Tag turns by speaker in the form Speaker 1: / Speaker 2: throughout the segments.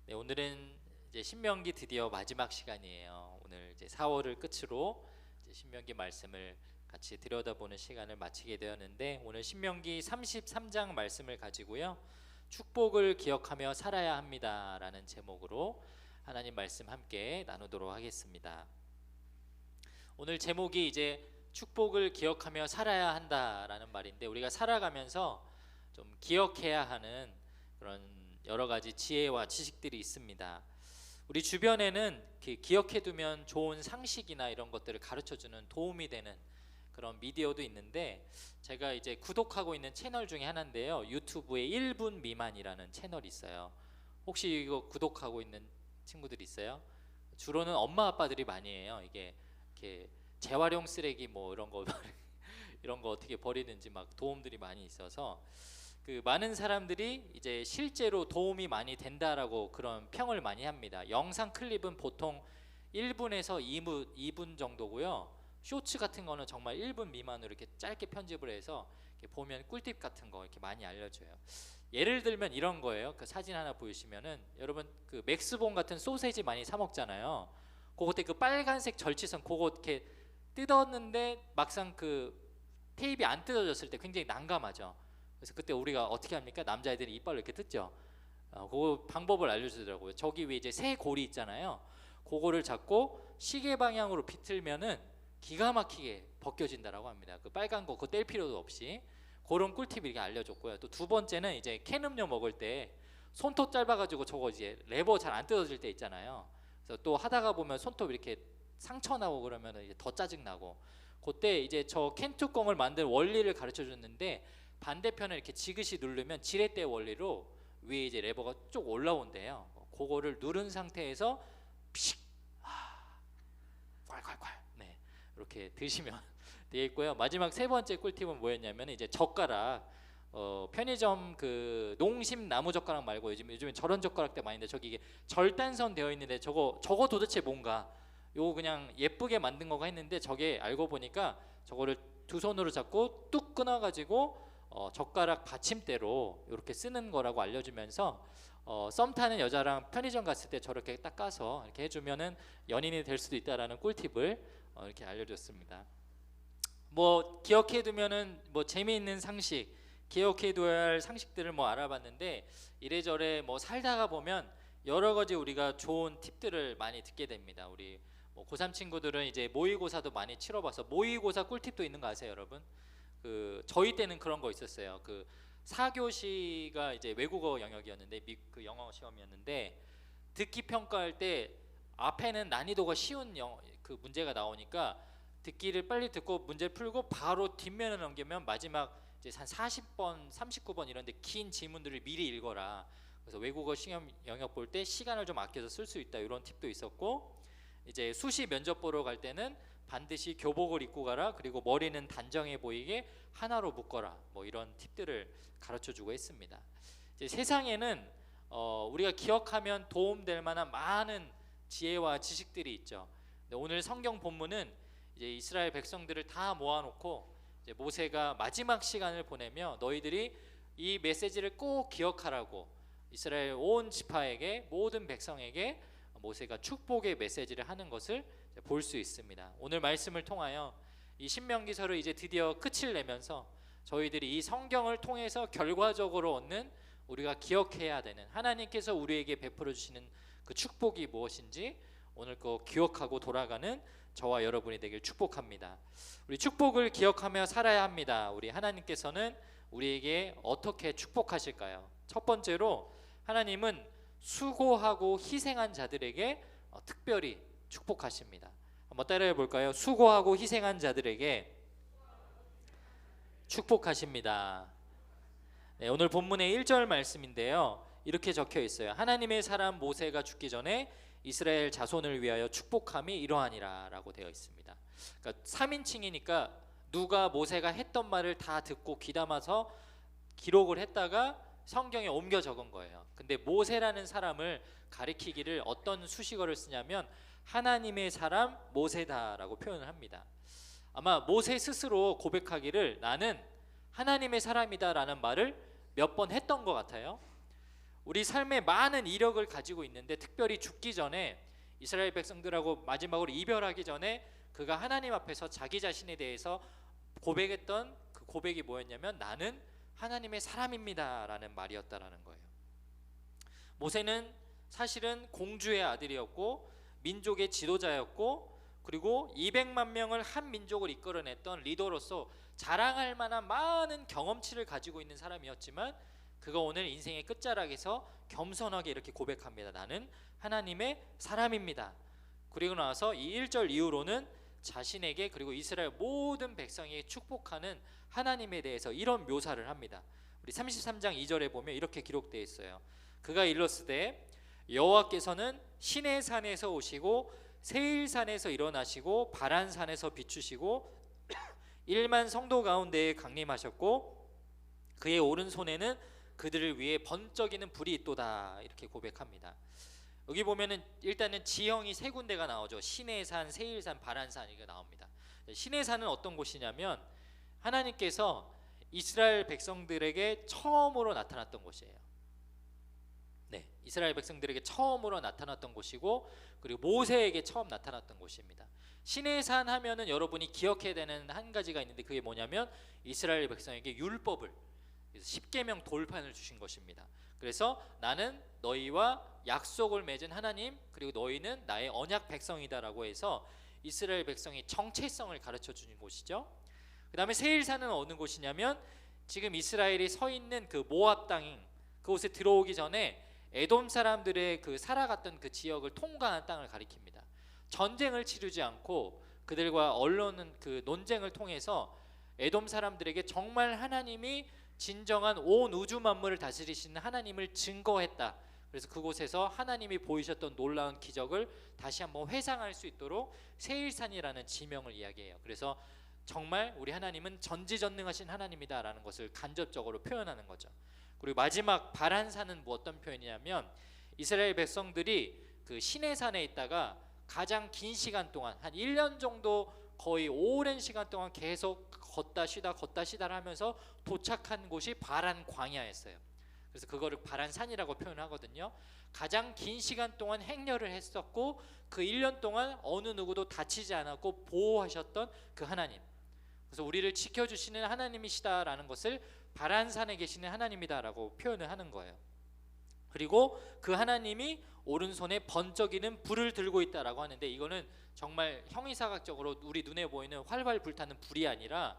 Speaker 1: 네, 오늘은 이제 신명기 드디어 마지막 시간이에요. 오늘 이제 4월을 끝으로 이제 신명기 말씀을 같이 들여다보는 시간을 마치게 되었는데, 오늘 신명기 33장 말씀을 가지고요, 축복을 기억하며 살아야 합니다라는 제목으로 하나님 말씀 함께 나누도록 하겠습니다. 오늘 제목이 이제 축복을 기억하며 살아야 한다라는 말인데, 우리가 살아가면서 좀 기억해야 하는 그런 여러 가지 지혜와 지식들이 있습니다. 우리 주변에는 기억해두면 좋은 상식이나 이런 것들을 가르쳐주는 도움이 되는 그런 미디어도 있는데, 제가 이제 구독하고 있는 채널 중에 하나인데요, 유튜브에 1분 미만이라는 채널이 있어요. 혹시 이거 구독하고 있는 친구들 있어요? 주로는 엄마 아빠들이 많이 해요. 이게 이렇게 재활용 쓰레기 뭐 이런 거 이런 거 어떻게 버리는지 막 도움들이 많이 있어서 그 많은 사람들이 이제 실제로 도움이 많이 된다라고 그런 평을 많이 합니다. 영상 클립은 보통 1분에서 2분 정도고요. 쇼츠 같은 거는 정말 1분 미만으로 이렇게 짧게 편집을 해서 이렇게 보면 꿀팁 같은 거 이렇게 많이 알려줘요. 예를 들면 이런 거예요. 그 사진 하나 보시면은, 여러분 그 맥스본 같은 소세지 많이 사 먹잖아요. 그때 그 빨간색 절취선 그거 이렇게 뜯었는데 막상 그 테이프가 안 뜯어졌을 때 굉장히 난감하죠. 그래서 그때 우리가 어떻게 합니까? 남자애들이 이빨로 이렇게 뜯죠. 그 방법을 알려주더라고요. 저기 위에 이제 새 고리 있잖아요. 그거를 잡고 시계 방향으로 비틀면은 기가 막히게 벗겨진다라고 합니다. 그 빨간 거 그거 뗄 필요도 없이. 그런 꿀팁 이렇게 알려줬고요. 또 두 번째는 이제 캔 음료 먹을 때 손톱 짧아가지고 저거 이제 레버 잘 안 뜯어질 때 있잖아요. 그래서 또 하다가 보면 손톱 이렇게 상처 나고 그러면 이제 더 짜증 나고, 그때 이제 저 캔 뚜껑을 만든 원리를 가르쳐 줬는데, 반대편을 이렇게 지그시 누르면 지렛대 원리로 위에 이제 레버가 쭉 올라온대요. 그거를 누른 상태에서 피식 콸콸콸 네, 이렇게 드시면 되겠고요. 마지막 세 번째 꿀팁은 뭐였냐면, 이제 젓가락, 편의점 그 농심 나무 젓가락 말고 요즘에 저런 젓가락들 많이 있는데, 저기 이게 절단선 되어 있는데 저거 도대체 뭔가, 요거 그냥 예쁘게 만든 거가 했는데, 저게 알고 보니까 저거를 두 손으로 잡고 뚝 끊어가지고 젓가락 받침대로 이렇게 쓰는 거라고 알려주면서, 썸 타는 여자랑 편의점 갔을 때 저렇게 딱 까서 이렇게 해주면은 연인이 될 수도 있다라는 꿀팁을 이렇게 알려줬습니다. 뭐 기억해두면은 뭐 재미있는 상식, 기억해둬야 할 상식들을 뭐 알아봤는데, 이래저래 뭐 살다가 보면 여러 가지 우리가 좋은 팁들을 많이 듣게 됩니다. 우리 뭐 고3 친구들은 이제 모의고사도 많이 치러봐서 모의고사 꿀팁도 있는 거 아세요, 여러분? 그 저희 때는 그런 거 있었어요. 그 4교시가 이제 외국어 영역이었는데, 그 영어 시험이었는데, 듣기 평가할 때 앞에는 난이도가 쉬운 그 문제가 나오니까 듣기를 빨리 듣고 문제 풀고 바로 뒷면을 넘기면 마지막 이제 한 40번, 39번 이런데 긴 지문들을 미리 읽어라. 그래서 외국어 시험 영역 볼 때 시간을 좀 아껴서 쓸 수 있다, 이런 팁도 있었고, 이제 수시 면접 보러 갈 때는 반드시 교복을 입고 가라, 그리고 머리는 단정해 보이게 하나로 묶어라, 뭐 이런 팁들을 가르쳐주고 했습니다. 이제 세상에는 우리가 기억하면 도움될 만한 많은 지혜와 지식들이 있죠. 근데 오늘 성경 본문은 이제 이스라엘 백성들을 다 모아놓고 이제 모세가 마지막 시간을 보내며 너희들이 이 메시지를 꼭 기억하라고 이스라엘 온 지파에게, 모든 백성에게 모세가 축복의 메시지를 하는 것을 볼 수 있습니다. 오늘 말씀을 통하여 이 신명기서를 이제 드디어 끝을 내면서 저희들이 이 성경을 통해서 결과적으로 얻는, 우리가 기억해야 되는, 하나님께서 우리에게 베풀어 주시는 그 축복이 무엇인지 오늘 그 기억하고 돌아가는 저와 여러분이 되길 축복합니다. 우리 축복을 기억하며 살아야 합니다. 우리 하나님께서는 우리에게 어떻게 축복하실까요? 첫 번째로 하나님은 수고하고 희생한 자들에게 특별히 축복하십니다. 한번 따라해 볼까요? 수고하고 희생한 자들에게 축복하십니다. 네, 오늘 본문의 1절 말씀인데요, 이렇게 적혀 있어요. 하나님의 사람 모세가 죽기 전에 이스라엘 자손을 위하여 축복함이 이러하니라 라고 되어 있습니다. 그러니까 3인칭이니까 누가 모세가 했던 말을 다 듣고 귀담아서 기록을 했다가 성경에 옮겨 적은 거예요. 근데 모세라는 사람을 가리키기를 어떤 수식어를 쓰냐면 하나님의 사람 모세다라고 표현을 합니다. 아마 모세 스스로 고백하기를 나는 하나님의 사람이다라는 말을 몇 번 했던 것 같아요. 우리 삶에 많은 이력을 가지고 있는데 특별히 죽기 전에 이스라엘 백성들하고 마지막으로 이별하기 전에 그가 하나님 앞에서 자기 자신에 대해서 고백했던 그 고백이 뭐였냐면 나는 하나님의 사람입니다 라는 말이었다라는 거예요. 모세는 사실은 공주의 아들이었고 민족의 지도자였고 그리고 200만 명을 한 민족을 이끌어냈던 리더로서 자랑할 만한 많은 경험치를 가지고 있는 사람이었지만 그가 오늘 인생의 끝자락에서 겸손하게 이렇게 고백합니다. 나는 하나님의 사람입니다. 그리고 나서 이 1절 이후로는 자신에게 그리고 이스라엘 모든 백성에게 축복하는 하나님에 대해서 이런 묘사를 합니다. 우리 33장 2절에 보면 이렇게 기록되어 있어요. 그가 일렀으되 여호와께서는 시내산에서 오시고 세일산에서 일어나시고 바란산에서 비추시고 1만 성도 가운데에 강림하셨고 그의 오른손에는 그들을 위해 번쩍이는 불이 있도다 이렇게 고백합니다. 여기 보면은 일단은 지형이 세 군데가 나오죠. 시내산, 세일산, 바란산 이게 나옵니다. 시내산은 어떤 곳이냐면 하나님께서 이스라엘 백성들에게 처음으로 나타났던 곳이에요. 네, 이스라엘 백성들에게 처음으로 나타났던 곳이고 그리고 모세에게 처음 나타났던 곳입니다. 시내산 하면은 여러분이 기억해야 되는 한 가지가 있는데 그게 뭐냐면 이스라엘 백성에게 율법을 10계명 돌판을 주신 것입니다. 그래서 나는 너희와 약속을 맺은 하나님 그리고 너희는 나의 언약 백성이다라고 해서 이스라엘 백성의 정체성을 가르쳐 주는 곳이죠. 그 다음에 세일산은 어느 곳이냐면 지금 이스라엘이 서 있는 그 모압 땅 그곳에 들어오기 전에 에돔 사람들의 그 살아갔던 그 지역을 통과한 땅을 가리킵니다. 전쟁을 치르지 않고 그들과 언론은 그 논쟁을 통해서 에돔 사람들에게 정말 하나님이 진정한 온 우주 만물을 다스리시는 하나님을 증거했다. 그래서 그곳에서 하나님이 보이셨던 놀라운 기적을 다시 한번 회상할 수 있도록 세일산이라는 지명을 이야기해요. 그래서 정말 우리 하나님은 전지전능하신 하나님이다라는 것을 간접적으로 표현하는 거죠. 그리고 마지막 바란산은 뭐 어떤 표현이냐면 이스라엘 백성들이 그 시내산에 있다가 가장 긴 시간 동안 한 1년 정도 거의 오랜 시간 동안 계속 걷다 쉬다 하면서 도착한 곳이 바란 광야였어요. 그래서 그거를 바란산이라고 표현하거든요. 가장 긴 시간 동안 행렬을 했었고 그 1년 동안 어느 누구도 다치지 않았고 보호하셨던 그 하나님. 그래서 우리를 지켜주시는 하나님이시다라는 것을 바란산에 계시는 하나님이다라고 표현을 하는 거예요. 그리고 그 하나님이 오른손에 번쩍이는 불을 들고 있다라고 하는데 이거는 정말 형이사각적으로 우리 눈에 보이는 활활 불타는 불이 아니라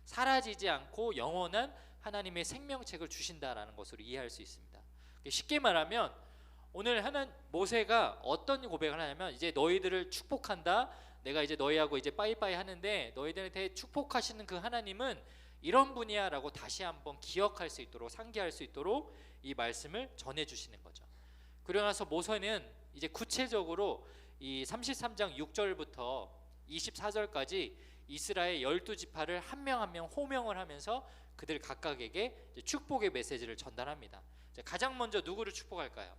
Speaker 1: 사라지지 않고 영원한 하나님의 생명책을 주신다라는 것으로 이해할 수 있습니다. 쉽게 말하면 오늘 모세가 어떤 고백을 하냐면 이제 너희들을 축복한다. 내가 이제 너희하고 이제 빠이빠이 하는데 너희들한테 축복하시는 그 하나님은 이런 분이야라고 다시 한번 기억할 수 있도록 상기할 수 있도록 이 말씀을 전해 주시는 거죠. 그러고 나서 모세는 이제 구체적으로 이 33장 6절부터 24절까지 이스라엘 12지파를 한 명 한 명 호명을 하면서 그들 각각에게 축복의 메시지를 전달합니다. 가장 먼저 누구를 축복할까요?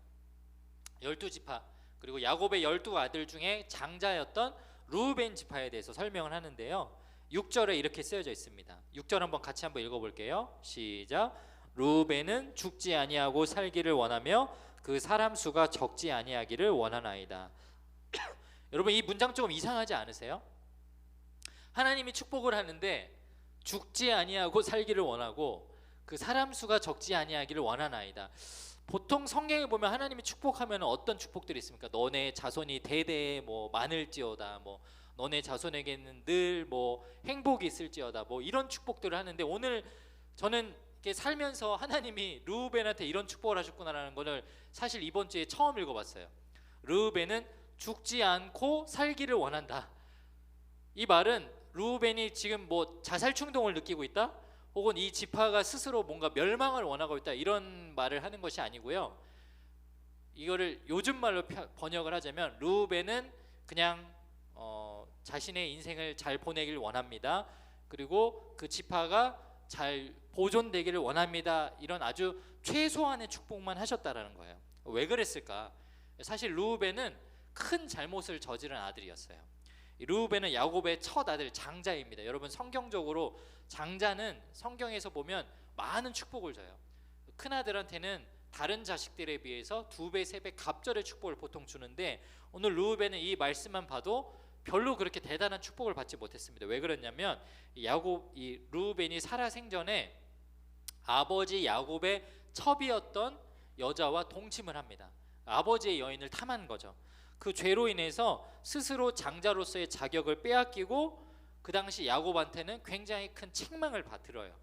Speaker 1: 12지파 그리고 야곱의 12아들 중에 장자였던 르우벤 지파에 대해서 설명을 하는데요. 6절에 이렇게 쓰여져 있습니다. 6절 한번 같이 한번 읽어볼게요. 시작. 르우벤은 죽지 아니하고 살기를 원하며 그 사람 수가 적지 아니하기를 원하나이다. 여러분 이 문장 조금 이상하지 않으세요? 하나님이 축복을 하는데 죽지 아니하고 살기를 원하고 그 사람 수가 적지 아니하기를 원하나이다. 보통 성경에 보면 하나님이 축복하면 어떤 축복들이 있습니까? 너네 자손이 대대에 뭐 많을지어다, 뭐 너네 자손에게는 늘 뭐 행복이 있을지어다, 뭐 이런 축복들을 하는데 오늘 저는 이렇게 살면서 하나님이 르우벤한테 이런 축복을 하셨구나라는 것을 사실 이번 주에 처음 읽어봤어요. 르우벤은 죽지 않고 살기를 원한다. 이 말은 르우벤이 지금 뭐 자살 충동을 느끼고 있다? 혹은 이 지파가 스스로 뭔가 멸망을 원하고 있다 이런 말을 하는 것이 아니고요. 이거를 요즘 말로 번역을 하자면 르우벤은 그냥 자신의 인생을 잘 보내길 원합니다. 그리고 그 지파가 잘 보존되기를 원합니다. 이런 아주 최소한의 축복만 하셨다라는 거예요. 왜 그랬을까? 사실 르우벤은 큰 잘못을 저지른 아들이었어요. 르우벤은 야곱의 첫 아들 장자입니다. 여러분 성경적으로 장자는 성경에서 보면 많은 축복을 줘요. 큰 아들한테는 다른 자식들에 비해서 2배, 3배 갑절의 축복을 보통 주는데 오늘 르우벤은 이 말씀만 봐도 별로 그렇게 대단한 축복을 받지 못했습니다. 왜 그랬냐면 이 르우벤이 살아 생전에 아버지 야곱의 첩이었던 여자와 동침을 합니다. 아버지의 여인을 탐한 거죠. 그 죄로 인해서 스스로 장자로서의 자격을 빼앗기고 그 당시 야곱한테는 굉장히 큰 책망을 받들어요.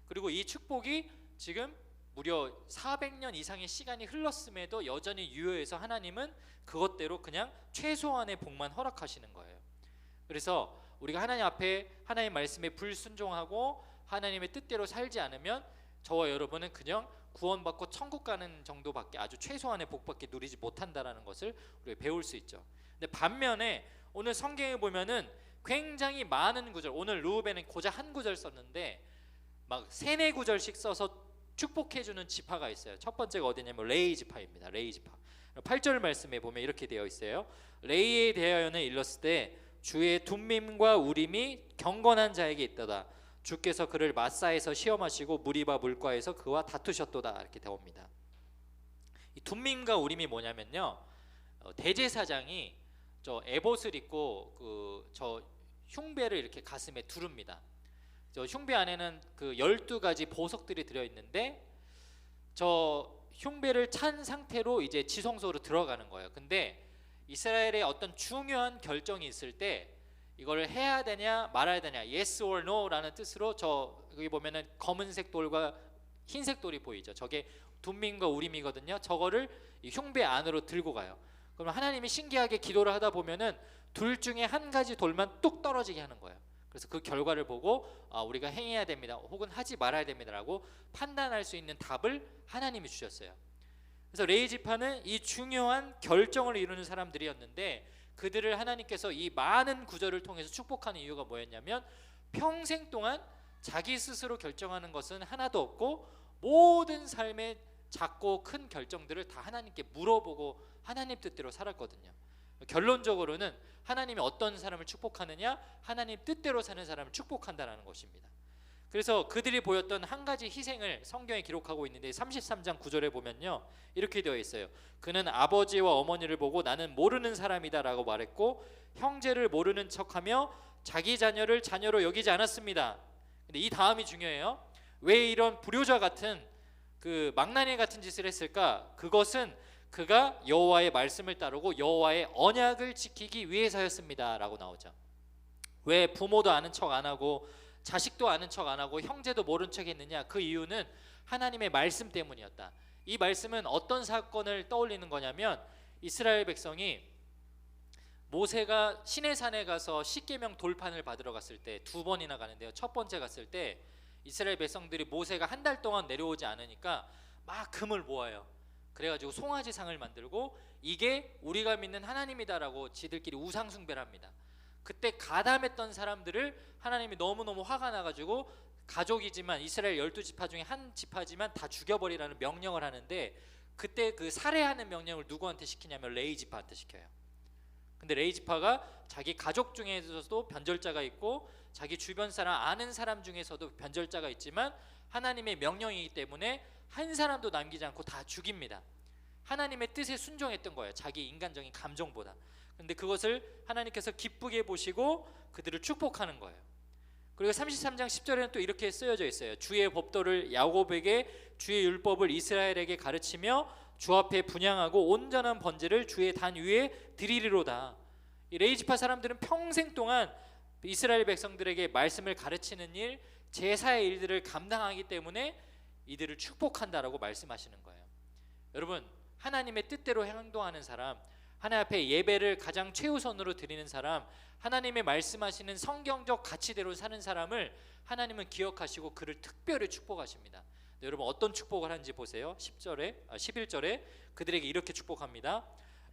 Speaker 1: 그리고 이 축복이 지금 무려 400년 이상의 시간이 흘렀음에도 여전히 유효해서 하나님은 그것대로 그냥 최소한의 복만 허락하시는 거예요. 그래서 우리가 하나님 앞에 하나님의 말씀에 불순종하고 하나님의 뜻대로 살지 않으면 저와 여러분은 그냥 구원받고 천국 가는 정도밖에, 아주 최소한의 복밖에 누리지 못한다라는 것을 우리가 배울 수 있죠. 근데 반면에 오늘 성경에 보면은 굉장히 많은 구절, 오늘 르우벤은 고작 한 구절 썼는데 막 3-4구절씩 써서 축복해주는 지파가 있어요. 첫 번째가 어디냐면 레위 지파입니다. 레위 지파. 8절 말씀에 보면 이렇게 되어 있어요. 레위에 대하여는 일렀을 때 주의 둠밈과 우림이 경건한 자에게 있다다. 주께서 그를 마사에서 시험하시고 무리바 물가에서 그와 다투셨도다. 이렇게 나옵니다. 이 둠밈과 우림이 뭐냐면요, 대제사장이 저 에봇을 입고 저 흉배를 이렇게 가슴에 두릅니다. 저 흉배 안에는 그 12가지 보석들이 들어 있는데 저 흉배를 찬 상태로 이제 지성소로 들어가는 거예요. 근데 이스라엘의 어떤 중요한 결정이 있을 때 이걸 해야 되냐 말아야 되냐, yes or no라는 뜻으로 여기 보면은 검은색 돌과 흰색 돌이 보이죠. 저게 둠밈과 우림이거든요. 저거를 이 흉배 안으로 들고 가요. 그럼 하나님이 신기하게 기도를 하다 보면은 둘 중에 한 가지 돌만 뚝 떨어지게 하는 거예요. 그래서 그 결과를 보고 우리가 행해야 됩니다, 혹은 하지 말아야 됩니다라고 판단할 수 있는 답을 하나님이 주셨어요. 그래서 레위 지파는 이 중요한 결정을 이루는 사람들이었는데 그들을 하나님께서 이 많은 구절을 통해서 축복하는 이유가 뭐였냐면 평생 동안 자기 스스로 결정하는 것은 하나도 없고 모든 삶의 작고 큰 결정들을 다 하나님께 물어보고 하나님 뜻대로 살았거든요. 결론적으로는 하나님이 어떤 사람을 축복하느냐, 하나님 뜻대로 사는 사람을 축복한다는 것입니다. 그래서 그들이 보였던 한 가지 희생을 성경에 기록하고 있는데 33장 9절에 보면요, 이렇게 되어 있어요. 그는 아버지와 어머니를 보고 나는 모르는 사람이다 라고 말했고 형제를 모르는 척하며 자기 자녀를 자녀로 여기지 않았습니다. 근데 이 다음이 중요해요. 왜 이런 불효자 같은 그 망나니 같은 짓을 했을까? 그것은 그가 여호와의 말씀을 따르고 여호와의 언약을 지키기 위해서였습니다 라고 나오죠. 왜 부모도 아는 척 안 하고 자식도 아는 척 안 하고 형제도 모른 척 했느냐? 그 이유는 하나님의 말씀 때문이었다. 이 말씀은 어떤 사건을 떠올리는 거냐면 이스라엘 백성이 모세가 시내산에 가서 십계명 돌판을 받으러 갔을 때 2번이나 가는데요. 첫 번째 갔을 때 이스라엘 백성들이 모세가 한 달 동안 내려오지 않으니까 막 금을 모아요. 그래가지고 송아지상을 만들고 이게 우리가 믿는 하나님이다라고 지들끼리 우상 숭배를 합니다. 그때 가담했던 사람들을 하나님이 너무너무 화가 나가지고 가족이지만 이스라엘 12지파 중에 한 지파지만 다 죽여버리라는 명령을 하는데 그때 그 살해하는 명령을 누구한테 시키냐면 레위 지파한테 시켜요. 근데 레위 지파가 자기 가족 중에서도 변절자가 있고 자기 주변 사람 아는 사람 중에서도 변절자가 있지만 하나님의 명령이기 때문에 한 사람도 남기지 않고 다 죽입니다. 하나님의 뜻에 순종했던 거예요, 자기 인간적인 감정보다. 근데 그것을 하나님께서 기쁘게 보시고 그들을 축복하는 거예요. 그리고 33장 10절에는 또 이렇게 쓰여져 있어요. 주의 법도를 야곱에게 주의 율법을 이스라엘에게 가르치며 주 앞에 분향하고 온전한 번제를 주의 단 위에 드리리로다. 이 레위 지파 사람들은 평생 동안 이스라엘 백성들에게 말씀을 가르치는 일, 제사의 일들을 감당하기 때문에 이들을 축복한다라고 말씀하시는 거예요. 여러분, 하나님의 뜻대로 행동하는 사람, 하나님 앞에 예배를 가장 최우선으로 드리는 사람, 하나님의 말씀하시는 성경적 가치대로 사는 사람을 하나님은 기억하시고 그를 특별히 축복하십니다. 네, 여러분 어떤 축복을 하는지 보세요. 11절에 그들에게 이렇게 축복합니다.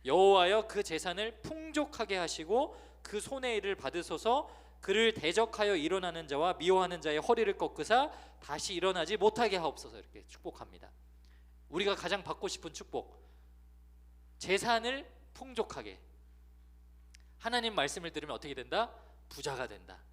Speaker 1: 여호와여 그 재산을 풍족하게 하시고 그 손의 일을 받으소서. 그를 대적하여 일어나는 자와 미워하는 자의 허리를 꺾으사 다시 일어나지 못하게 하옵소서. 이렇게 축복합니다. 우리가 가장 받고 싶은 축복, 재산을 풍족하게. 하나님 말씀을 들으면 어떻게 된다? 부자가 된다.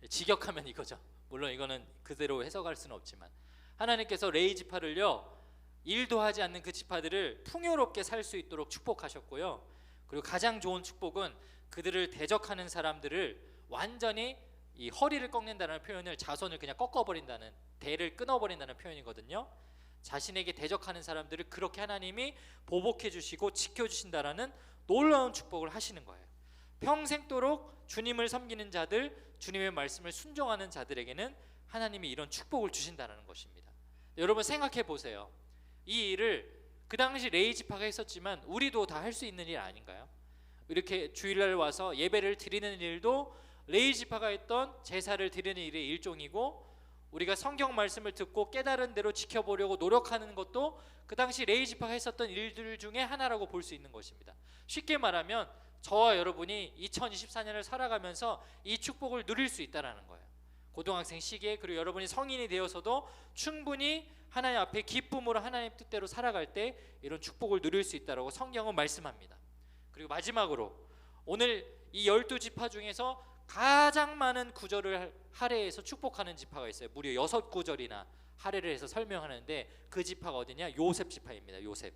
Speaker 1: 직역하면 이거죠. 물론 이거는 그대로 해석할 수는 없지만 하나님께서 레위 지파를요 일도 하지 않는 그 지파들을 풍요롭게 살 수 있도록 축복하셨고요. 그리고 가장 좋은 축복은 그들을 대적하는 사람들을 완전히 이 허리를 꺾는다는 표현을 자손을 그냥 꺾어버린다는, 대를 끊어버린다는 표현이거든요. 자신에게 대적하는 사람들을 그렇게 하나님이 보복해 주시고 지켜주신다라는 놀라운 축복을 하시는 거예요. 평생도록 주님을 섬기는 자들, 주님의 말씀을 순종하는 자들에게는 하나님이 이런 축복을 주신다는 것입니다. 여러분 생각해 보세요. 이 일을 그 당시 레위 지파가 했었지만 우리도 다 할 수 있는 일 아닌가요? 이렇게 주일날 와서 예배를 드리는 일도 레위 지파가 했던 제사를 드리는 일의 일종이고, 우리가 성경 말씀을 듣고 깨달은 대로 지켜보려고 노력하는 것도 그 당시 레위 지파가 했었던 일들 중에 하나라고 볼 수 있는 것입니다. 쉽게 말하면 저와 여러분이 2024년을 살아가면서 이 축복을 누릴 수 있다는 거예요. 고등학생 시기에, 그리고 여러분이 성인이 되어서도 충분히 하나님 앞에 기쁨으로 하나님 뜻대로 살아갈 때 이런 축복을 누릴 수 있다고 성경은 말씀합니다. 그리고 마지막으로 오늘 이 12지파 중에서 가장 많은 구절을 할애해서 축복하는 지파가 있어요. 무려 6구절이나 할애를 해서 설명하는데 그 지파가 어디냐? 요셉 지파입니다. 요셉.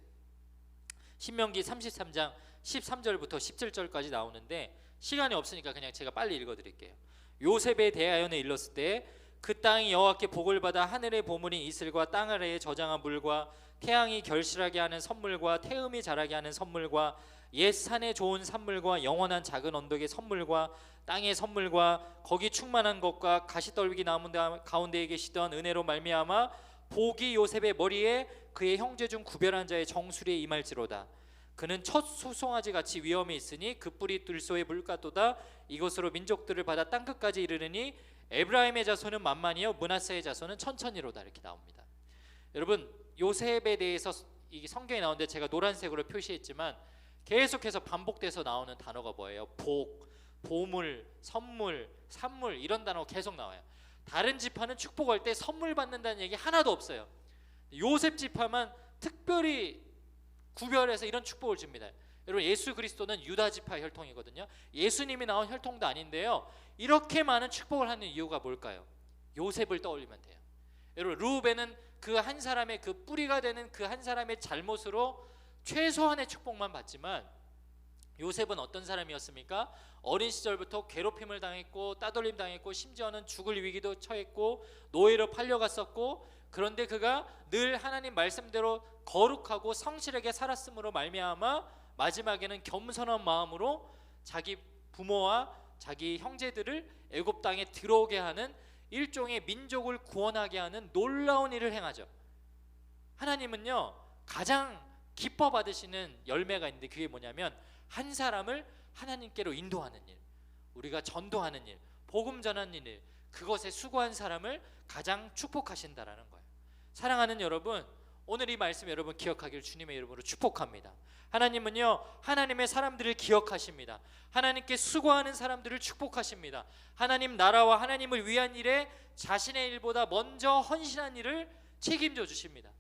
Speaker 1: 신명기 33장 13절부터 17절까지 나오는데 시간이 없으니까 그냥 제가 빨리 읽어드릴게요. 요셉에 대하여는 일렀을 때 그 땅이 여호와께 복을 받아 하늘의 보물인 이슬과 땅 아래에 저장한 물과 태양이 결실하게 하는 선물과 태음이 자라게 하는 선물과 옛 산의 좋은 산물과 영원한 작은 언덕의 선물과 땅의 선물과 거기 충만한 것과 가시떨기 나무 가운데에 계시던 은혜로 말미암아 복이 요셉의 머리에 그의 형제 중 구별한 자의 정수리에 임할지로다. 그는 첫 소송아지 같이 위엄이 있으니 그 뿔이 들소의 물가도다. 이것으로 민족들을 받아 땅끝까지 이르르니 에브라임의 자손은 만만이요 므낫세의 자손은 천천히로다. 이렇게 나옵니다. 여러분 요셉에 대해서 이 성경에 나오는데 제가 노란색으로 표시했지만 계속해서 반복돼서 나오는 단어가 뭐예요? 복, 보물, 선물, 산물 이런 단어가 계속 나와요. 다른 지파는 축복할 때 선물 받는다는 얘기 하나도 없어요. 요셉 지파만 특별히 구별해서 이런 축복을 줍니다. 여러분 예수 그리스도는 유다 지파 혈통이거든요. 예수님이 나온 혈통도 아닌데요. 이렇게 많은 축복을 하는 이유가 뭘까요? 요셉을 떠올리면 돼요. 여러분 르우벤은 그 한 사람의 그 뿌리가 되는 그 한 사람의 잘못으로 최소한의 축복만 받지만 요셉은 어떤 사람이었습니까? 어린 시절부터 괴롭힘을 당했고 따돌림 당했고 심지어는 죽을 위기도 처했고 노예로 팔려갔었고, 그런데 그가 늘 하나님 말씀대로 거룩하고 성실하게 살았으므로 말미암아 마지막에는 겸손한 마음으로 자기 부모와 자기 형제들을 애굽 땅에 들어오게 하는 일종의 민족을 구원하게 하는 놀라운 일을 행하죠. 하나님은요 가장 기뻐 받으시는 열매가 있는데 그게 뭐냐면 한 사람을 하나님께로 인도하는 일, 우리가 전도하는 일, 복음 전하는 일, 그것에 수고한 사람을 가장 축복하신다라는 거예요. 사랑하는 여러분, 오늘 이 말씀 여러분 기억하기를 주님의 이름으로 축복합니다. 하나님은요 하나님의 사람들을 기억하십니다. 하나님께 수고하는 사람들을 축복하십니다. 하나님 나라와 하나님을 위한 일에 자신의 일보다 먼저 헌신한 일을 책임져 주십니다.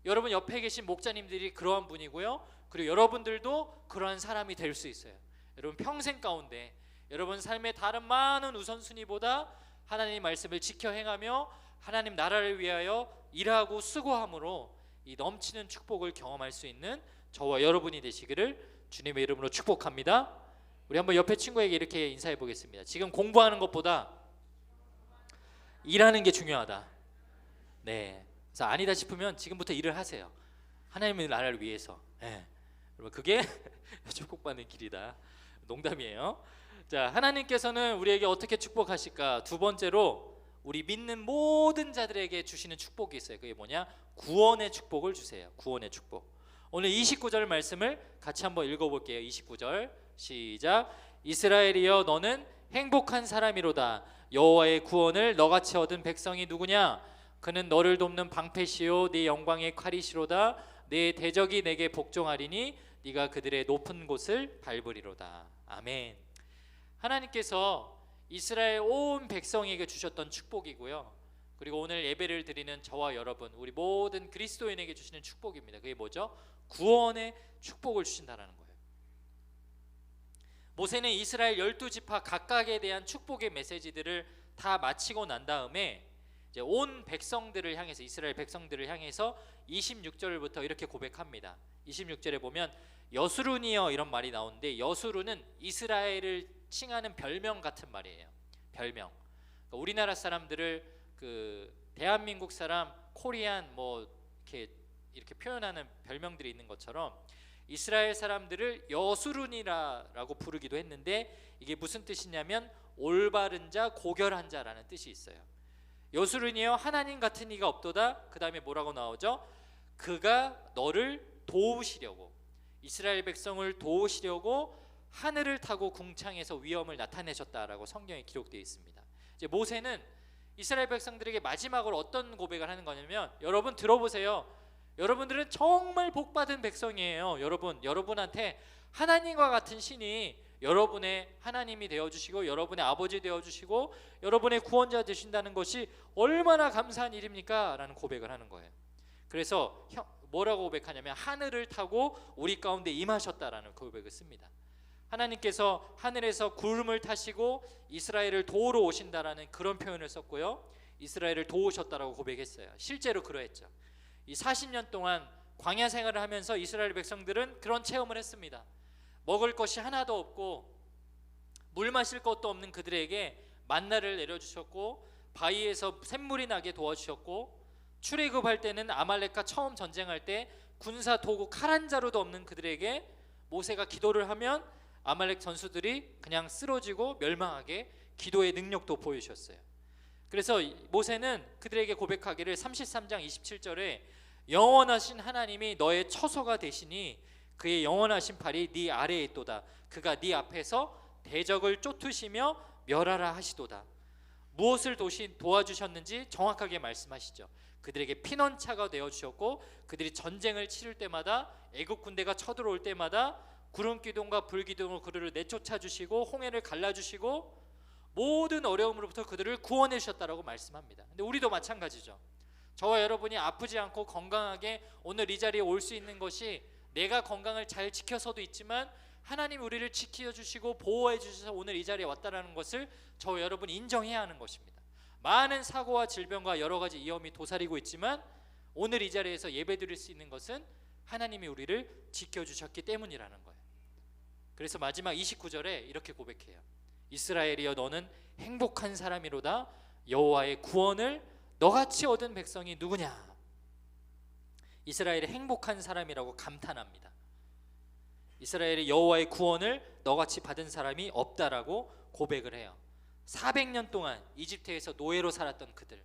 Speaker 1: 여러분 옆에 계신 목자님들이 그러한 분이고요, 그리고 여러분들도 그러한 사람이 될 수 있어요. 여러분 평생 가운데 여러분 삶의 다른 많은 우선순위보다 하나님의 말씀을 지켜 행하며 하나님 나라를 위하여 일하고 수고함으로 이 넘치는 축복을 경험할 수 있는 저와 여러분이 되시기를 주님의 이름으로 축복합니다. 우리 한번 옆에 친구에게 이렇게 인사해 보겠습니다. 지금 공부하는 것보다 일하는 게 중요하다. 네. 그래서 아니다 싶으면 지금부터 일을 하세요. 하나님의 나라를 위해서. 네. 여러분 그게 축복받는 길이다. 농담이에요. 자, 하나님께서는 우리에게 어떻게 축복하실까? 두 번째로 우리 믿는 모든 자들에게 주시는 축복이 있어요. 그게 뭐냐? 구원의 축복을 주세요. 구원의 축복. 오늘 29절 말씀을 같이 한번 읽어볼게요. 29절 시작. 이스라엘이여 너는 행복한 사람이로다. 여호와의 구원을 너같이 얻은 백성이 누구냐? 그는 너를 돕는 방패시요 네 영광의 칼이시로다. 내 대적이 내게 복종하리니 네가 그들의 높은 곳을 밟으리로다. 아멘. 하나님께서 이스라엘 온 백성에게 주셨던 축복이고요, 그리고 오늘 예배를 드리는 저와 여러분 우리 모든 그리스도인에게 주시는 축복입니다. 그게 뭐죠? 구원의 축복을 주신다는 거예요. 모세는 이스라엘 12지파 각각에 대한 축복의 메시지들을 다 마치고 난 다음에 이제 온 백성들을 향해서 이스라엘 백성들을 향해서 26절부터 이렇게 고백합니다. 26절에 보면 여수룬이여 이런 말이 나오는데 이여수룬은 이스라엘을 칭하는 별명 같은 말이에요. 별명. 그러니까 우리나라 사람들을 그 대한민국 사람 코리안 뭐 이렇게 표현하는 별명들이 있는 것처럼 이스라엘 사람들을 여수룬이라고 부르기도 했는데 이게 무슨 뜻이냐면 올바른 자, 고결한 자라는 뜻이 있어요. 여수룬이여 하나님 같은 이가 없도다. 그 다음에 뭐라고 나오죠? 그가 너를 도우시려고, 이스라엘 백성을 도우시려고 하늘을 타고 궁창에서 위엄을 나타내셨다라고 성경에 기록되어 있습니다. 이제 모세는 이스라엘 백성들에게 마지막으로 어떤 고백을 하는 거냐면, 여러분 들어보세요. 여러분들은 정말 복받은 백성이에요. 여러분한테 하나님과 같은 신이 여러분의 하나님이 되어주시고 여러분의 아버지 되어주시고 여러분의 구원자 되신다는 것이 얼마나 감사한 일입니까? 라는 고백을 하는 거예요. 그래서 뭐라고 고백하냐면 하늘을 타고 우리 가운데 임하셨다라는 고백을 씁니다. 하나님께서 하늘에서 구름을 타시고 이스라엘을 도우러 오신다라는 그런 표현을 썼고요, 이스라엘을 도우셨다라고 고백했어요. 실제로 그러했죠. 이 40년 동안 광야 생활을 하면서 이스라엘 백성들은 그런 체험을 했습니다. 먹을 것이 하나도 없고 물 마실 것도 없는 그들에게 만나를 내려주셨고 바위에서 샘물이 나게 도와주셨고, 출애굽할 때는 아말렉과 처음 전쟁할 때 군사 도구 칼 한 자루도 없는 그들에게 모세가 기도를 하면 아말렉 전수들이 그냥 쓰러지고 멸망하게 기도의 능력도 보여주셨어요. 그래서 모세는 그들에게 고백하기를 33장 27절에 영원하신 하나님이 너의 처소가 되시니 그의 영원하신 팔이 네 아래에 있도다. 그가 네 앞에서 대적을 쫓으시며 멸하라 하시도다. 무엇을 도와주셨는지 정확하게 말씀하시죠. 그들에게 피난처가 되어주셨고 그들이 전쟁을 치를 때마다 애국 군대가 쳐들어올 때마다 구름기둥과 불기둥으로 그들을 내쫓아 주시고 홍해를 갈라주시고 모든 어려움으로부터 그들을 구원해 주셨다라고 말씀합니다. 근데 우리도 마찬가지죠. 저와 여러분이 아프지 않고 건강하게 오늘 이 자리에 올 수 있는 것이 내가 건강을 잘 지켜서도 있지만 하나님 우리를 지켜주시고 보호해 주셔서 오늘 이 자리에 왔다는 것을 저와 여러분이 인정해야 하는 것입니다. 많은 사고와 질병과 여러 가지 위험이 도사리고 있지만 오늘 이 자리에서 예배드릴 수 있는 것은 하나님이 우리를 지켜주셨기 때문이라는 거예요. 그래서 마지막 29절에 이렇게 고백해요. 이스라엘이여 너는 행복한 사람이로다. 여호와의 구원을 너같이 얻은 백성이 누구냐. 이스라엘이 행복한 사람이라고 감탄합니다. 이스라엘이 여호와의 구원을 너같이 받은 사람이 없다라고 고백을 해요. 400년 동안 이집트에서 노예로 살았던 그들,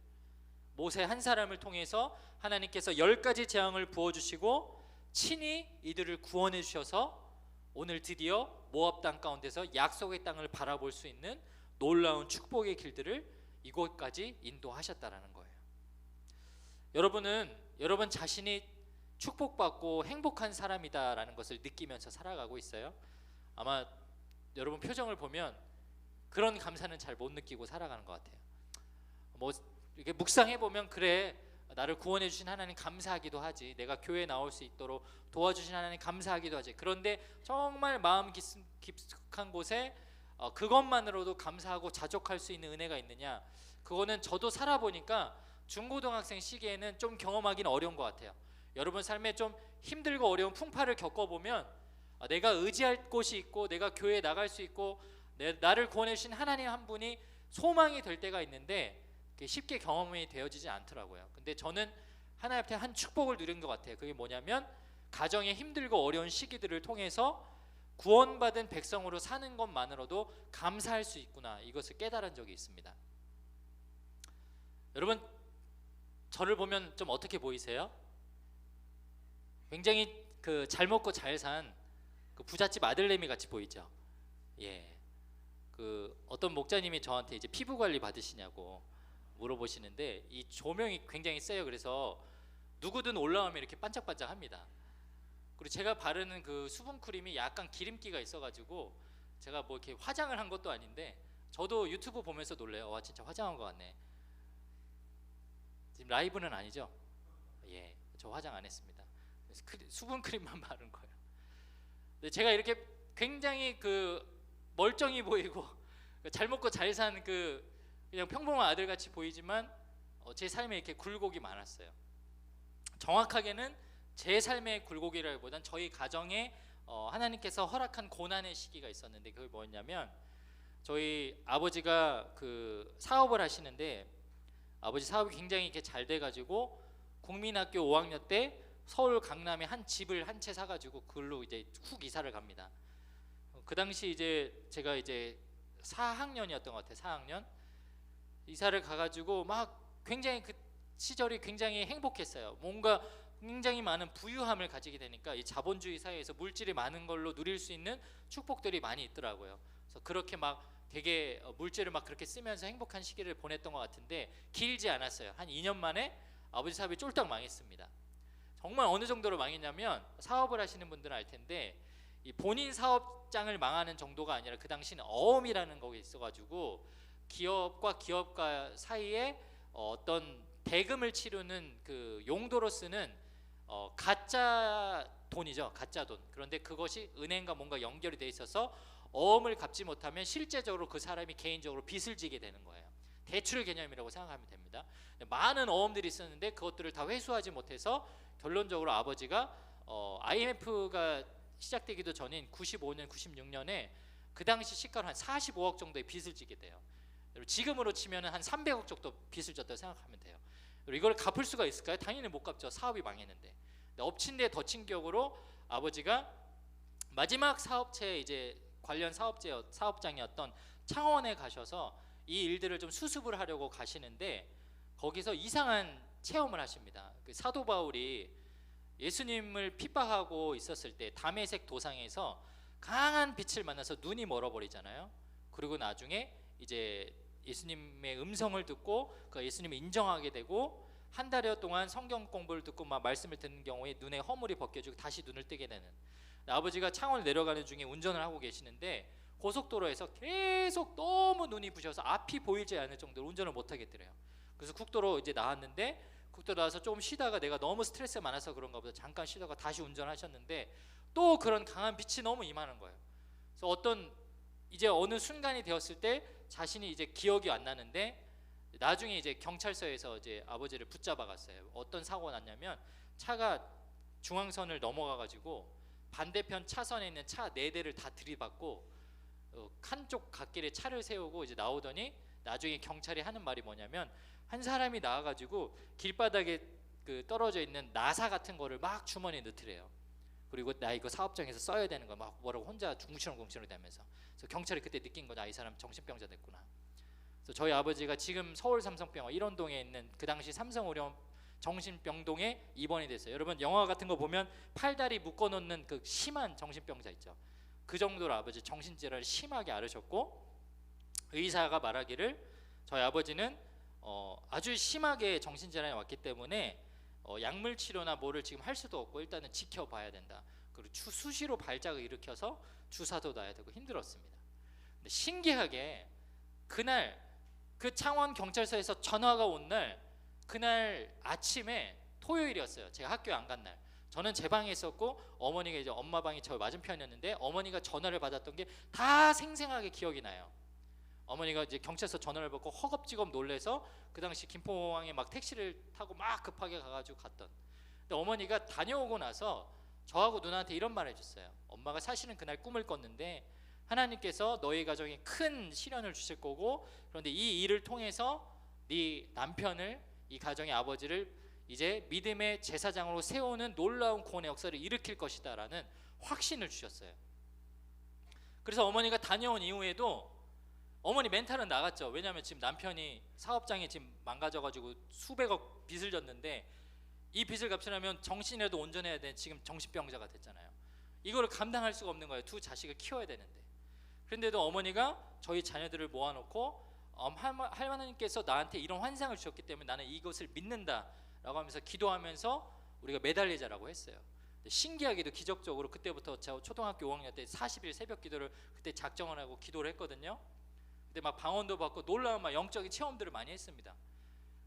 Speaker 1: 모세 한 사람을 통해서 하나님께서 10가지 재앙을 부어주시고 친히 이들을 구원해 주셔서 오늘 드디어 모압 땅 가운데서 약속의 땅을 바라볼 수 있는 놀라운 축복의 길들을 이곳까지 인도하셨다라는 거예요. 여러분 자신이 축복받고 행복한 사람이다라는 것을 느끼면서 살아가고 있어요? 아마 여러분 표정을 보면 그런 감사는 잘 못 느끼고 살아가는 것 같아요. 뭐 이렇게 묵상해 보면 그래, 나를 구원해 주신 하나님 감사하기도 하지, 내가 교회에 나올 수 있도록 도와주신 하나님 감사하기도 하지. 그런데 정말 마음 깊숙한 곳에 그것만으로도 감사하고 자족할 수 있는 은혜가 있느냐? 그거는 저도 살아보니까 중고등학생 시기에는 좀 경험하기는 어려운 것 같아요. 여러분 삶에 좀 힘들고 어려운 풍파를 겪어보면 내가 의지할 곳이 있고 내가 교회에 나갈 수 있고 나를 구원해 주신 하나님 한 분이 소망이 될 때가 있는데 쉽게 경험이 되어지지 않더라고요. 근데 저는 하나님 앞에 한 축복을 누린 것 같아요. 그게 뭐냐면 가정의 힘들고 어려운 시기들을 통해서 구원받은 백성으로 사는 것만으로도 감사할 수 있구나, 이것을 깨달은 적이 있습니다. 여러분 저를 보면 좀 어떻게 보이세요? 굉장히 그 잘 먹고 잘 산 그 부잣집 아들내미 같이 보이죠. 예. 그 어떤 목자님이 저한테 이제 피부 관리 받으시냐고 물어보시는데 이 조명이 굉장히 세요. 그래서 누구든 올라오면 이렇게 반짝반짝합니다. 그리고 제가 바르는 그 수분 크림이 약간 기름기가 있어가지고 제가 뭐 이렇게 화장을 한 것도 아닌데 저도 유튜브 보면서 놀래요. 와 진짜 화장한 것 같네. 지금 라이브는 아니죠? 예, 저 화장 안 했습니다. 수분 크림만 바른 거예요. 근데 제가 이렇게 굉장히 그 멀쩡히 보이고 잘 먹고 잘 산 그 그냥 평범한 아들 같이 보이지만 제 삶에 이렇게 굴곡이 많았어요. 정확하게는 제 삶의 굴곡이라기보단 저희 가정에 하나님께서 허락한 고난의 시기가 있었는데, 그게 뭐였냐면 저희 아버지가 그 사업을 하시는데, 아버지 사업이 굉장히 이렇게 잘 돼가지고 국민학교 5학년 때 서울 강남에 한 집을 한 채 사가지고 그걸로 이제 훅 이사를 갑니다. 그 당시 이제 제가 이제 4학년이었던 것 같아요. 4학년 이사를 가가지고 막 굉장히 그 시절이 굉장히 행복했어요. 뭔가 굉장히 많은 부유함을 가지게 되니까 이 자본주의 사회에서 물질이 많은 걸로 누릴 수 있는 축복들이 많이 있더라고요. 그래서 그렇게 막 되게 물질을 막 그렇게 쓰면서 행복한 시기를 보냈던 것 같은데, 길지 않았어요. 한 2년 만에 아버지 사업이 쫄딱 망했습니다. 정말 어느 정도로 망했냐면, 사업을 하시는 분들은 알 텐데 이 본인 사업장을 망하는 정도가 아니라 그 당시는 어음이라는 거가 있어가지고 기업과 기업가 사이에 어떤 대금을 치르는 그 용도로 쓰는 가짜 돈이죠. 가짜 돈. 그런데 그것이 은행과 뭔가 연결이 돼 있어서 어음을 갚지 못하면 실제적으로 그 사람이 개인적으로 빚을 지게 되는 거예요. 대출 개념이라고 생각하면 됩니다. 많은 어음들이 있었는데 그것들을 다 회수하지 못해서 결론적으로 아버지가 IMF가 시작되기도 전인 95년, 96년에 그 당시 시가로 한 45억 정도의 빚을 지게 돼요. 지금으로 치면 한 300억 정도 빚을 졌다고 생각하면 돼요. 이걸 갚을 수가 있을까요? 당연히 못 갚죠. 사업이 망했는데. 엎친 데 덮친 격으로 아버지가 마지막 사업체 이제 관련 사업장이었던 창원에 가셔서 이 일들을 좀 수습을 하려고 가시는데, 거기서 이상한 체험을 하십니다. 그 사도 바울이 예수님을 핍박하고 있었을 때 다메섹 도상에서 강한 빛을 만나서 눈이 멀어버리잖아요. 그리고 나중에 이제 예수님의 음성을 듣고 그 예수님을 인정하게 되고, 한 달여 동안 성경 공부를 듣고 막 말씀을 듣는 경우에 눈에 허물이 벗겨지고 다시 눈을 뜨게 되는, 아버지가 창원을 내려가는 중에 운전을 하고 계시는데 고속도로에서 계속 너무 눈이 부셔서 앞이 보이지 않을 정도로 운전을 못 하겠더래요. 그래서 국도로 이제 나왔는데, 국도로 나와서 조금 쉬다가 내가 너무 스트레스가 많아서 그런가 보다 잠깐 쉬다가 다시 운전하셨는데 또 그런 강한 빛이 너무 임하는 거예요. 그래서 이제 어느 순간이 되었을 때 자신이 이제 기억이 안 나는데, 나중에 이제 경찰서에서 이제 아버지를 붙잡아 갔어요. 어떤 사고가 났냐면 차가 중앙선을 넘어가 가지고 반대편 차선에 있는 차 4대를 다 들이받고 한쪽 갓길에 차를 세우고 이제 나오더니, 나중에 경찰이 하는 말이 뭐냐면 한 사람이 나와 가지고 길바닥에 그 떨어져 있는 나사 같은 거를 막 주머니에 넣더래요. 그리고 나 이거 사업장에서 써야 되는 거 막 뭐라고 혼자 궁시렁궁시렁 대면서. 그래서 경찰이 그때 느낀 거다. 이 사람 정신병자 됐구나. 그래서 저희 아버지가 지금 서울 삼성병원 일원동에 있는 그 당시 삼성의료 정신병동에 입원이 됐어요. 여러분 영화 같은 거 보면 팔다리 묶어놓는 그 심한 정신병자 있죠. 그 정도로 아버지 정신질환을 심하게 앓으셨고, 의사가 말하기를 저희 아버지는 아주 심하게 정신질환이 왔기 때문에 약물 치료나 뭐를 지금 할 수도 없고 일단은 지켜봐야 된다. 그리고 수시로 발작을 일으켜서 주사도 놔야 되고 힘들었습니다. 근데 신기하게 그날 그 창원 경찰서에서 전화가 온 날, 그날 아침에 토요일이었어요. 제가 학교에 안 간 날. 저는 제 방에 있었고 어머니가 이제 엄마 방이 저 맞은편이었는데, 어머니가 전화를 받았던 게 다 생생하게 기억이 나요. 어머니가 이제 경찰서 전화를 받고 허겁지겁 놀래서 그 당시 김포공항에 막 택시를 타고 막 급하게 가가지고 갔던. 근데 어머니가 다녀오고 나서 저하고 누나한테 이런 말을 해줬어요. 엄마가 사실은 그날 꿈을 꿨는데 하나님께서 너희 가정에 큰 시련을 주실 거고, 그런데 이 일을 통해서 네 남편을, 이 가정의 아버지를 이제 믿음의 제사장으로 세우는 놀라운 구원의 역사를 일으킬 것이다 라는 확신을 주셨어요. 그래서 어머니가 다녀온 이후에도 어머니 멘탈은 나갔죠. 왜냐하면 지금 남편이 사업장이 지금 망가져가지고 수백억 빚을 졌는데, 이 빚을 갚으려면 정신이라도 온전해야 되는 지금 정신병자가 됐잖아요. 이거를 감당할 수가 없는 거예요. 두 자식을 키워야 되는데. 그런데도 어머니가 저희 자녀들을 모아놓고 하나님께서 나한테 이런 환상을 주셨기 때문에 나는 이것을 믿는다 라고 하면서 기도하면서 우리가 매달리자라고 했어요. 신기하게도 기적적으로 그때부터 제가 초등학교 5학년 때 40일 새벽 기도를 그때 작정을 하고 기도를 했거든요. 근데 막 방언도 받고 놀라운 막 영적인 체험들을 많이 했습니다.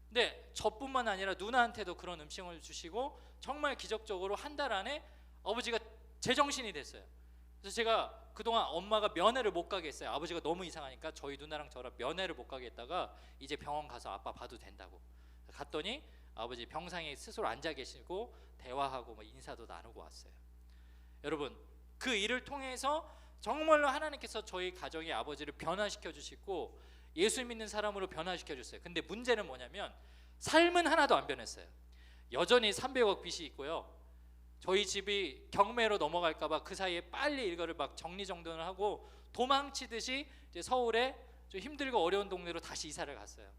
Speaker 1: 근데 저뿐만 아니라 누나한테도 그런 음식을 주시고 정말 기적적으로 한 달 안에 아버지가 제정신이 됐어요. 그래서 제가 그동안 엄마가 면회를 못 가게 했어요. 아버지가 너무 이상하니까 저희 누나랑 저랑 면회를 못 가게 했다가 이제 병원 가서 아빠 봐도 된다고 갔더니 아버지 병상에 스스로 앉아 계시고 대화하고 뭐 인사도 나누고 왔어요. 여러분, 그 일을 통해서 정말로 하나님께서 저희 가정의 아버지를 변화시켜 주시고 예수 믿는 사람으로 변화시켜 줬어요. 근데 문제는 뭐냐면 삶은 하나도 안 변했어요. 여전히 300억 빚이 있고요. 저희 집이 경매로 넘어갈까봐 그 사이에 빨리 이거를 막 정리정돈을 하고 도망치듯이 이제 서울에 좀 힘들고 어려운 동네로 다시 이사를 갔어요.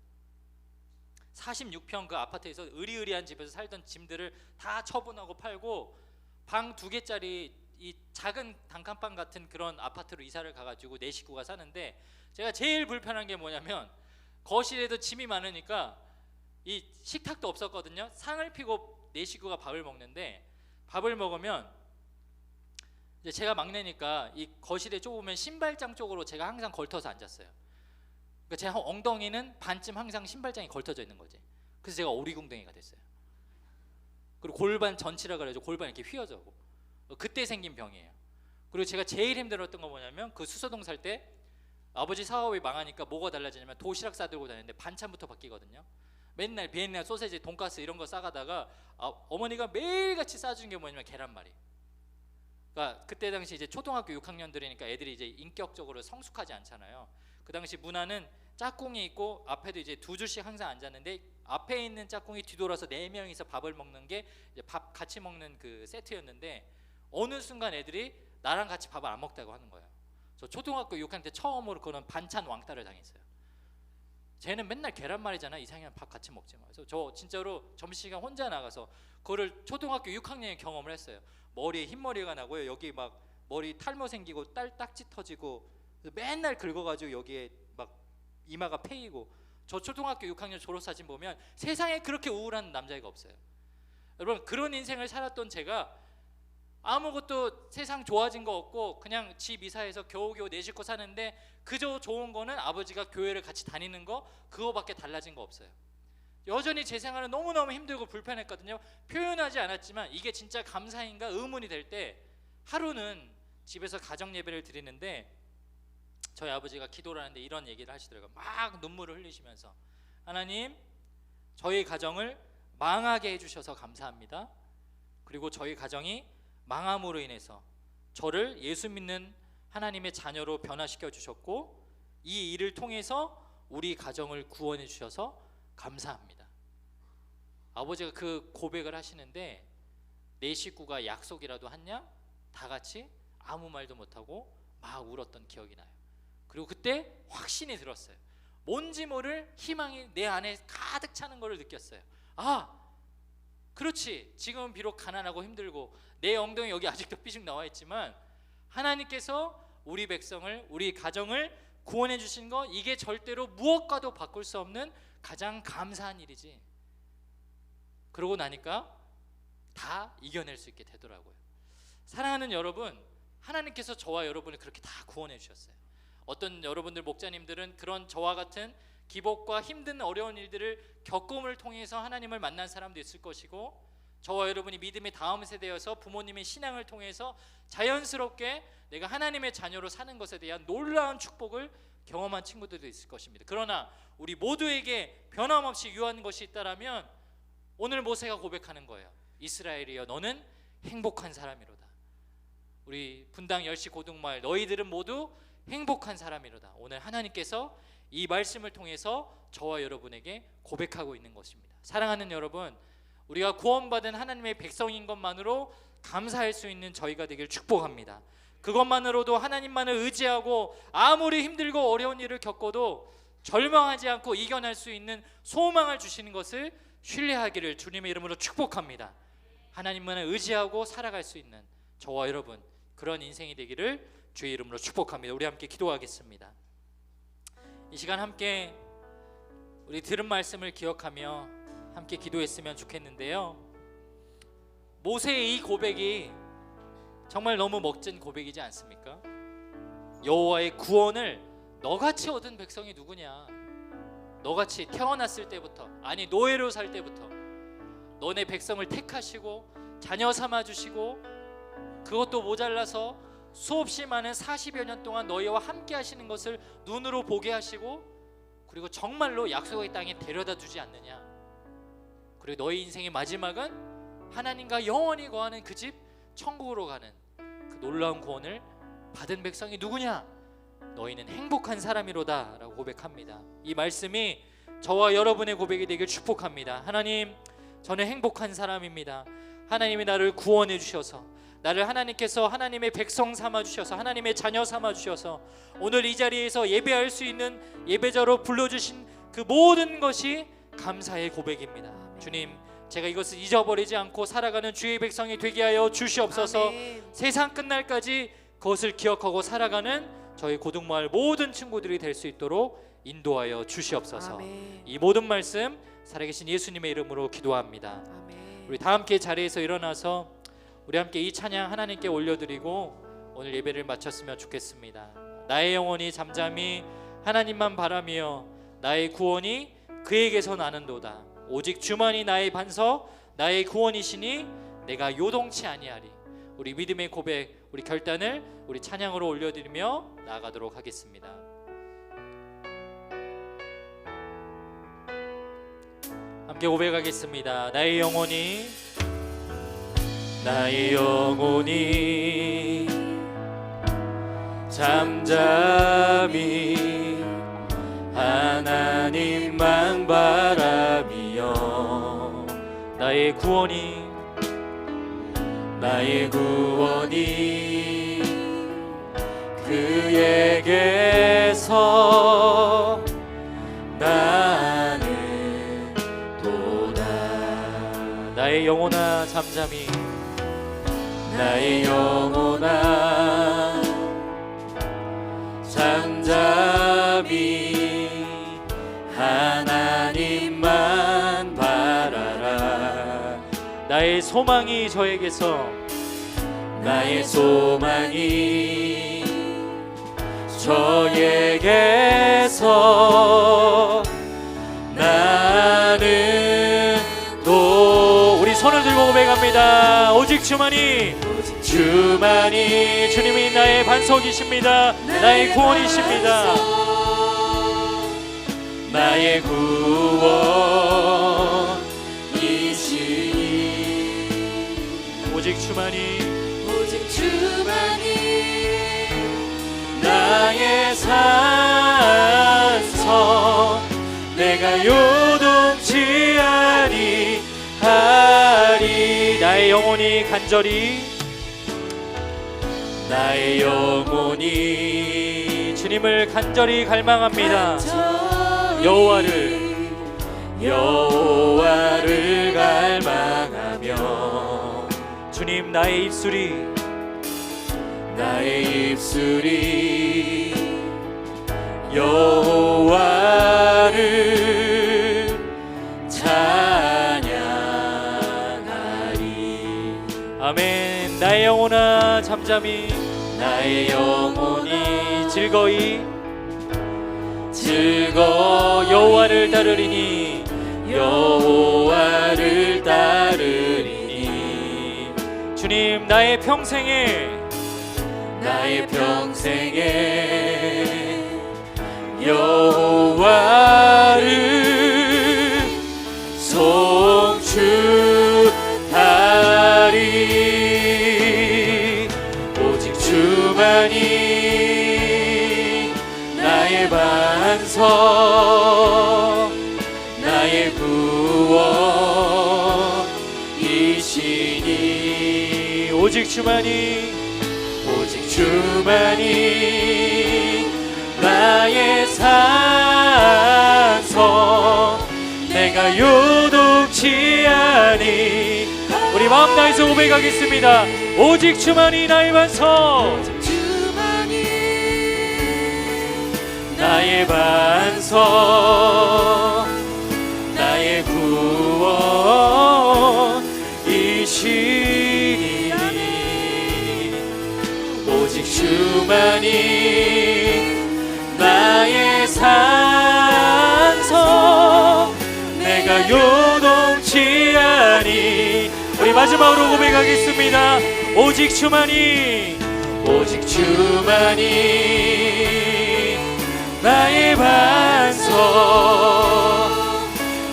Speaker 1: 46평 그 아파트에서 으리으리한 집에서 살던 짐들을 다 처분하고 팔고 방 2개짜리 이 작은 단칸방 같은 그런 아파트로 이사를 가가지고 4식구가 사는데, 제가 제일 불편한 게 뭐냐면 거실에도 짐이 많으니까 이 식탁도 없었거든요. 상을 피고 4식구가 밥을 먹는데, 밥을 먹으면 이제 제가 막내니까 이 거실에 좁으면 신발장 쪽으로 제가 항상 걸터서 앉았어요. 그러니까 제 엉덩이는 반쯤 항상 신발장이 걸터져 있는 거지. 그래서 제가 오리궁뎅이가 됐어요. 그리고 골반 전치라 그래가지고 골반이 이렇게 휘어져고, 그때 생긴 병이에요. 그리고 제가 제일 힘들었던 거 뭐냐면 그 수서동 살 때 아버지 사업이 망하니까 뭐가 달라지냐면 도시락 싸들고 다녔는데 반찬부터 바뀌거든요. 맨날 비엔나 소세지, 돈가스 이런 거 싸가다가 어머니가 매일같이 싸주는 게 뭐냐면 계란말이. 그러니까 그때 당시 이제 초등학교 6학년들이니까 애들이 이제 인격적으로 성숙하지 않잖아요. 그 당시 문화는 짝꿍이 있고 앞에도 이제 2줄씩 항상 앉았는데, 앞에 있는 짝꿍이 뒤돌아서 4명이서 밥을 먹는 게 이제 밥 같이 먹는 그 세트였는데, 어느 순간 애들이 나랑 같이 밥을 안 먹다고 하는 거예요. 저 초등학교 6학년 때 처음으로 그런 반찬 왕따를 당했어요. 쟤는 맨날 계란말이잖아, 이상한 밥 같이 먹지 마. 그래서 저 진짜로 점심시간 혼자 나가서 그거를 초등학교 6학년에 경험을 했어요. 머리에 흰머리가 나고요, 여기 막 머리 탈모 생기고 딱지 터지고, 맨날 긁어가지고 여기에 막 이마가 패이고. 저 초등학교 6학년 졸업사진 보면 세상에 그렇게 우울한 남자애가 없어요. 여러분, 그런 인생을 살았던 제가 아무것도 세상 좋아진 거 없고 그냥 집 이사해서 겨우겨우 4식구 사는데, 그저 좋은 거는 아버지가 교회를 같이 다니는 거, 그거밖에 달라진 거 없어요. 여전히 제 생활은 너무너무 힘들고 불편했거든요. 표현하지 않았지만 이게 진짜 감사인가 의문이 될 때 하루는 집에서 가정 예배를 드리는데, 저희 아버지가 기도를 하는데 이런 얘기를 하시더라고요. 막 눈물을 흘리시면서, 하나님, 저희 가정을 망하게 해주셔서 감사합니다. 그리고 저희 가정이 망함으로 인해서 저를 예수 믿는 하나님의 자녀로 변화시켜 주셨고, 이 일을 통해서 우리 가정을 구원해 주셔서 감사합니다. 아버지가 그 고백을 하시는데 4식구가 약속이라도 했냐? 다 같이 아무 말도 못하고 막 울었던 기억이 나요. 그리고 그때 확신이 들었어요. 뭔지 모를 희망이 내 안에 가득 차는 것을 느꼈어요. 아, 그렇지, 지금은 비록 가난하고 힘들고 내 엉덩이 여기 아직도 삐죽 나와 있지만 하나님께서 우리 백성을, 우리 가정을 구원해 주신 거, 이게 절대로 무엇과도 바꿀 수 없는 가장 감사한 일이지. 그러고 나니까 다 이겨낼 수 있게 되더라고요. 사랑하는 여러분, 하나님께서 저와 여러분을 그렇게 다 구원해 주셨어요. 어떤 여러분들 목자님들은 그런 저와 같은 기복과 힘든 어려운 일들을 겪음을 통해서 하나님을 만난 사람도 있을 것이고, 저와 여러분이 믿음의 다음 세대여서 부모님의 신앙을 통해서 자연스럽게 내가 하나님의 자녀로 사는 것에 대한 놀라운 축복을 경험한 친구들도 있을 것입니다. 그러나 우리 모두에게 변함없이 유한 것이 있다라면 오늘 모세가 고백하는 거예요. 이스라엘이여, 너는 행복한 사람이로다. 우리 분당 10시 고등마을 너희들은 모두 행복한 사람이로다. 오늘 하나님께서 이 말씀을 통해서 저와 여러분에게 고백하고 있는 것입니다. 사랑하는 여러분, 우리가 구원받은 하나님의 백성인 것만으로 감사할 수 있는 저희가 되길 축복합니다. 그것만으로도 하나님만을 의지하고 아무리 힘들고 어려운 일을 겪어도 절망하지 않고 이겨낼 수 있는 소망을 주시는 것을 신뢰하기를 주님의 이름으로 축복합니다. 하나님만을 의지하고 살아갈 수 있는 저와 여러분, 그런 인생이 되기를 주의 이름으로 축복합니다. 우리 함께 기도하겠습니다. 이 시간 함께 우리 들은 말씀을 기억하며 함께 기도했으면 좋겠는데요, 모세의 이 고백이 정말 너무 멋진 고백이지 않습니까? 여호와의 구원을 너같이 얻은 백성이 누구냐? 너같이 태어났을 때부터, 아니 노예로 살 때부터 너네 백성을 택하시고 자녀 삼아주시고, 그것도 모자라서 수없이 많은 40여 년 동안 너희와 함께 하시는 것을 눈으로 보게 하시고, 그리고 정말로 약속의 땅에 데려다 주지 않느냐? 그리고 너희 인생의 마지막은 하나님과 영원히 거하는 그 집 천국으로 가는 그 놀라운 구원을 받은 백성이 누구냐? 너희는 행복한 사람이로다 라고 고백합니다. 이 말씀이 저와 여러분의 고백이 되길 축복합니다. 하나님, 저는 행복한 사람입니다. 하나님이 나를 구원해 주셔서, 나를 하나님께서 하나님의 백성 삼아 주셔서, 하나님의 자녀 삼아 주셔서 오늘 이 자리에서 예배할 수 있는 예배자로 불러주신 그 모든 것이 감사의 고백입니다. 주님, 제가 이것을 잊어버리지 않고 살아가는 주의 백성이 되게 하여 주시옵소서.
Speaker 2: 아멘.
Speaker 1: 세상 끝날까지 그것을 기억하고 살아가는 저희 고등마을 모든 친구들이 될 수 있도록 인도하여 주시옵소서.
Speaker 2: 아멘.
Speaker 1: 이 모든 말씀 살아계신 예수님의 이름으로 기도합니다.
Speaker 2: 아멘.
Speaker 1: 우리 다 함께 자리에서 일어나서 우리 함께 이 찬양 하나님께 올려드리고 오늘 예배를 마쳤으면 좋겠습니다. 나의 영혼이 잠잠히 하나님만 바라며 나의 구원이 그에게서 나는도다. 오직 주만이 나의 반석, 나의 구원이시니 내가 요동치 아니하리. 우리 믿음의 고백, 우리 결단을 우리 찬양으로 올려드리며 나아가도록 하겠습니다. 함께 고백하겠습니다. 나의 영혼이 잠잠히 하나님만 바라며 나의 구원이 그에게서 나는 도다. 나의 영혼아 잠잠히, 나의 영혼아 잠잠히 하나님만 바라라. 나의 소망이 저에게서, 나의 소망이 저에게서 나는 또 우리 손을 들고 고백합니다. 오직 주만이 주님이 나의 반석이십니다. 나의 구원이십니다. 나의 구원이시니 오직 주만이 나의 산성, 내가 요동치 아니하리. 나의 영혼이 간절히, 나의 영혼이 주님을 간절히 갈망합니다. 여호와를 갈망하며 주님, 나의 입술이 여호와를 찬양하리. 아멘. 나의 영혼아 잠잠히, 나의 영혼이 즐거이 여호와를 따르리니 여호와를 따르리니. 주님, 나의 평생에 여호와를 송축하리. 오직 주만이 나의 반석, 나의 구원이시니. 오직 주만이 나의 산성, 내가 요동치 아니. 우리 마음 다해서 고백하겠습니다. 오직 주만이 나의 반석, 나의 반석, 나의 구원이시니. 오직 주만이 나의 산성, 내가 요동치 아니. 우리 마지막으로 고백하겠습니다. 오직 주만이 나의 반석,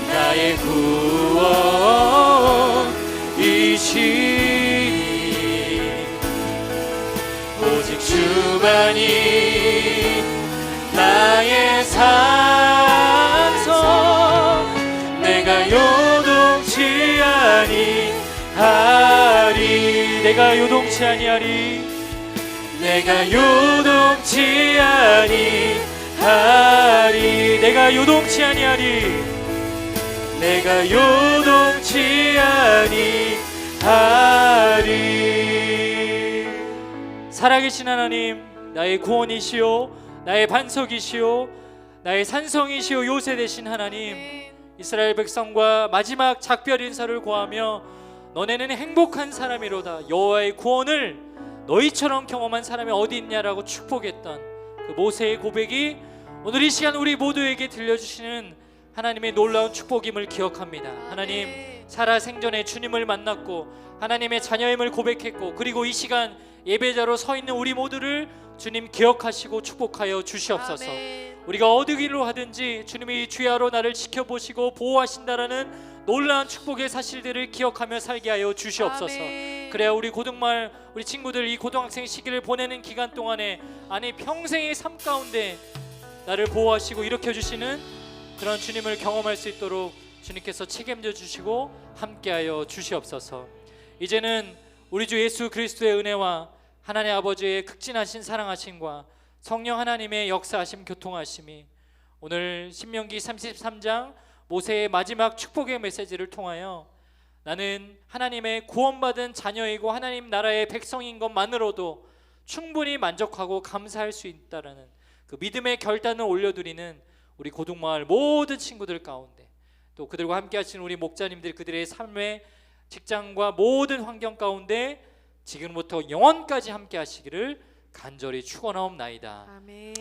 Speaker 1: 나의 구원 아니 나의 산성 내가 요동치 아니하리 내가 요동치 아니하리 내가 요동치 아니하리 내가 요동치 아니하리 내가 요동치 아니하리. 살아계신 하나님, 나의 구원이시오 나의 반석이시오 나의 산성이시오 요새 되신 하나님, 이스라엘 백성과 마지막 작별 인사를 고하며 너네는 행복한 사람이로다 여호와의 구원을 너희처럼 경험한 사람이 어디 있냐라고 축복했던 그 모세의 고백이 오늘 이 시간 우리 모두에게 들려주시는 하나님의 놀라운 축복임을 기억합니다. 하나님, 살아생전에 주님을 만났고 하나님의 자녀임을 고백했고 그리고 이 시간 예배자로 서 있는 우리 모두를 주님 기억하시고 축복하여 주시옵소서. 우리가 어느 길로 하든지 주님이 주야로 나를 지켜보시고 보호하신다라는 놀라운 축복의 사실들을 기억하며 살게 하여 주시옵소서. 그래야 우리 고등말 우리 친구들 이 고등학생 시기를 보내는 기간 동안에 아니 평생의 삶 가운데 나를 보호하시고 일으켜 주시는 그런 주님을 경험할 수 있도록 주님께서 책임져 주시고 함께하여 주시옵소서. 이제는 우리 주 예수 그리스도의 은혜와 하나님 아버지의 극진하신 사랑하심과 성령 하나님의 역사하심 교통하심이 오늘 신명기 33장 모세의 마지막 축복의 메시지를 통하여 나는 하나님의 구원받은 자녀이고 하나님 나라의 백성인 것만으로도 충분히 만족하고 감사할 수 있다라는 그 믿음의 결단을 올려드리는 우리 고등마을 모든 친구들 가운데 또 그들과 함께 하시는 우리 목자님들 그들의 삶의 직장과 모든 환경 가운데 지금부터 영원까지 함께 하시기를 간절히 축원하옵나이다. 아멘.